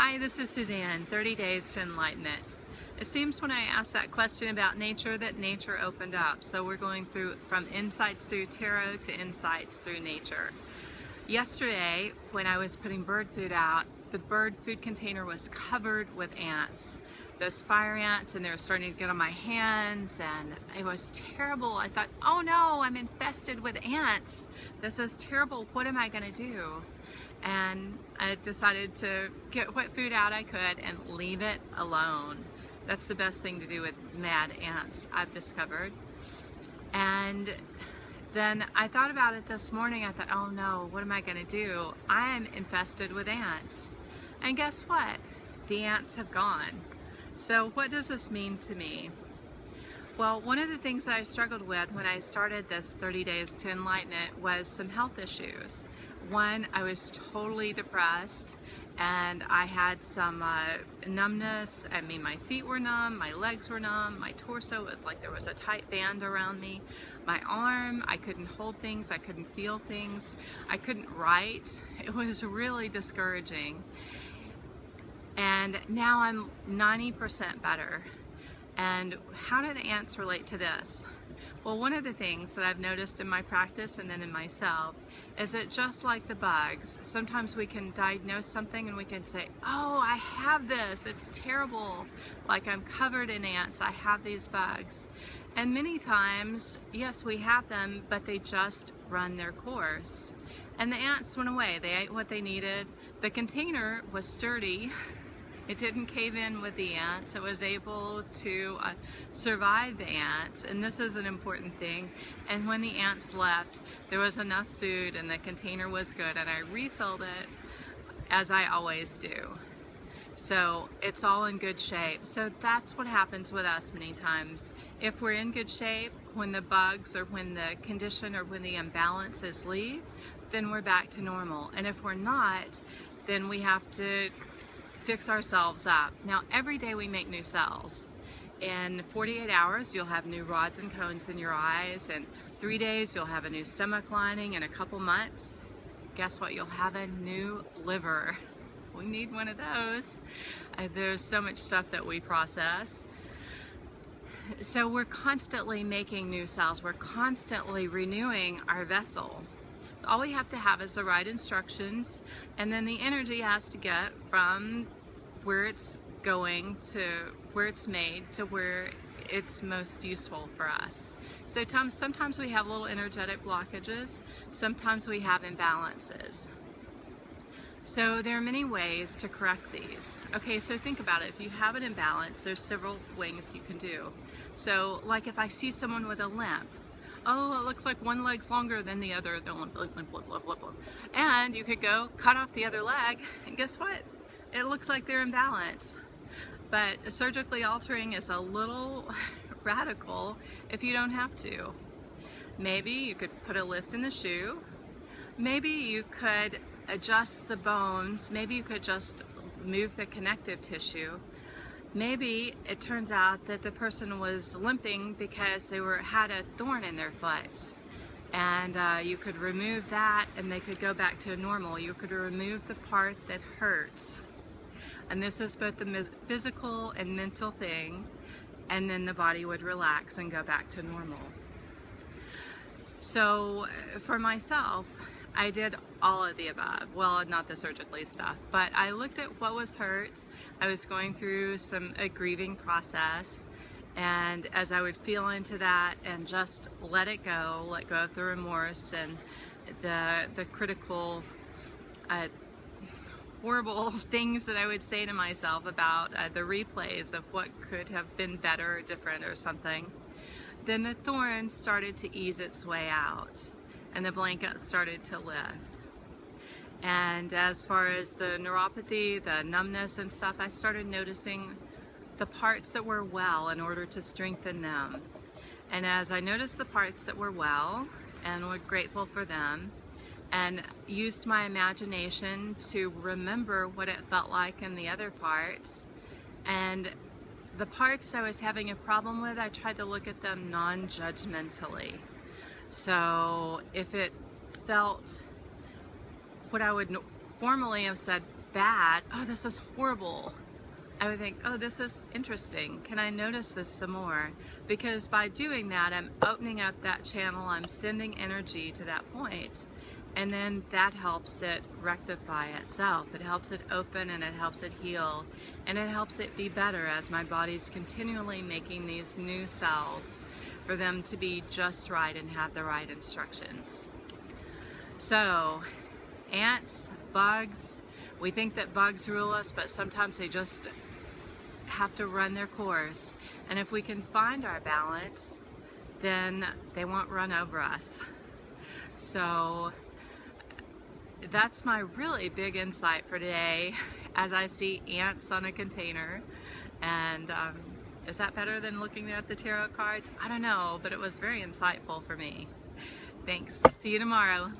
Hi, this is Suzanne, 30 Days to Enlightenment. It seems when I asked that question about nature that nature opened up. So we're going through from insights through tarot to insights through nature. Yesterday, when I was putting bird food out, the bird food container was covered with ants. Those fire ants, and they were starting to get on my hands, and it was terrible. I thought, oh no, I'm infested with ants. This is terrible. What am I going to do? And I decided to get what food out I could and leave it alone. That's the best thing to do with mad ants, I've discovered. And then I thought about it this morning. I thought, oh no, what am I going to do? I am infested with ants. And guess what? The ants have gone. So what does this mean to me? Well, one of the things that I struggled with when I started this 30 Days to Enlightenment was some health issues. One, I was totally depressed, and I had some numbness. I mean, my feet were numb, my legs were numb, my torso was like there was a tight band around me. My arm, I couldn't hold things, I couldn't feel things, I couldn't write. It was really discouraging. And now I'm 90% better. And how do the ants relate to this? Well, one of the things that I've noticed in my practice and then in myself is that just like the bugs, sometimes we can diagnose something and we can say, oh, I have this, it's terrible. Like I'm covered in ants, I have these bugs. And many times, yes, we have them, but they just run their course. And the ants went away, they ate what they needed. The container was sturdy. It didn't cave in with the ants. It was able to survive the ants, and this is an important thing. And when the ants left, there was enough food and the container was good, and I refilled it as I always do. So it's all in good shape. So that's what happens with us many times. If we're in good shape, when the bugs or when the condition or when the imbalances leave, then we're back to normal. And if we're not, then we have to fix ourselves up. Now, every day we make new cells. In 48 hours, you'll have new rods and cones in your eyes. In 3 days, you'll have a new stomach lining. In a couple months, guess what? You'll have a new liver. We need one of those. There's so much stuff that we process. So we're constantly making new cells. We're constantly renewing our vessel. All we have to have is the right instructions, and then the energy has to get from where it's going to where it's made to where it's most useful for us. So sometimes we have little energetic blockages, sometimes we have imbalances. So there are many ways to correct these. Okay, so think about it. If you have an imbalance, there's several ways you can do. So like if I see someone with a limp, oh, it looks like one leg's longer than the other. And you could go cut off the other leg, and guess what? It looks like they're in balance. But surgically altering is a little radical if you don't have to. Maybe you could put a lift in the shoe. Maybe you could adjust the bones. Maybe you could just move the connective tissue. Maybe it turns out that the person was limping because they had a thorn in their foot, and you could remove that and they could go back to normal. You could remove the part that hurts, and this is both the physical and mental thing, and then the body would relax and go back to normal. So for myself, I did all of the above. Well, not the surgically stuff, but I looked at what was hurt. I was going through a grieving process, and as I would feel into that and just let go of the remorse and the critical, horrible things that I would say to myself about the replays of what could have been better or different or something, then the thorn started to ease its way out, and the blanket started to lift. And as far as the neuropathy, the numbness and stuff, I started noticing the parts that were well in order to strengthen them. And as I noticed the parts that were well and were grateful for them, and used my imagination to remember what it felt like in the other parts, and the parts I was having a problem with, I tried to look at them non-judgmentally. So if it felt what I would formally have said bad, oh, this is horrible, I would think, oh, this is interesting. Can I notice this some more? Because by doing that, I'm opening up that channel, I'm sending energy to that point, and then that helps it rectify itself. It helps it open and it helps it heal, and it helps it be better as my body's continually making these new cells for them to be just right and have the right instructions. So, ants, bugs, we think that bugs rule us, but sometimes they just have to run their course. And if we can find our balance, then they won't run over us. So that's my really big insight for today as I see ants on a container. And is that better than looking at the tarot cards? I don't know, but it was very insightful for me. Thanks. See you tomorrow.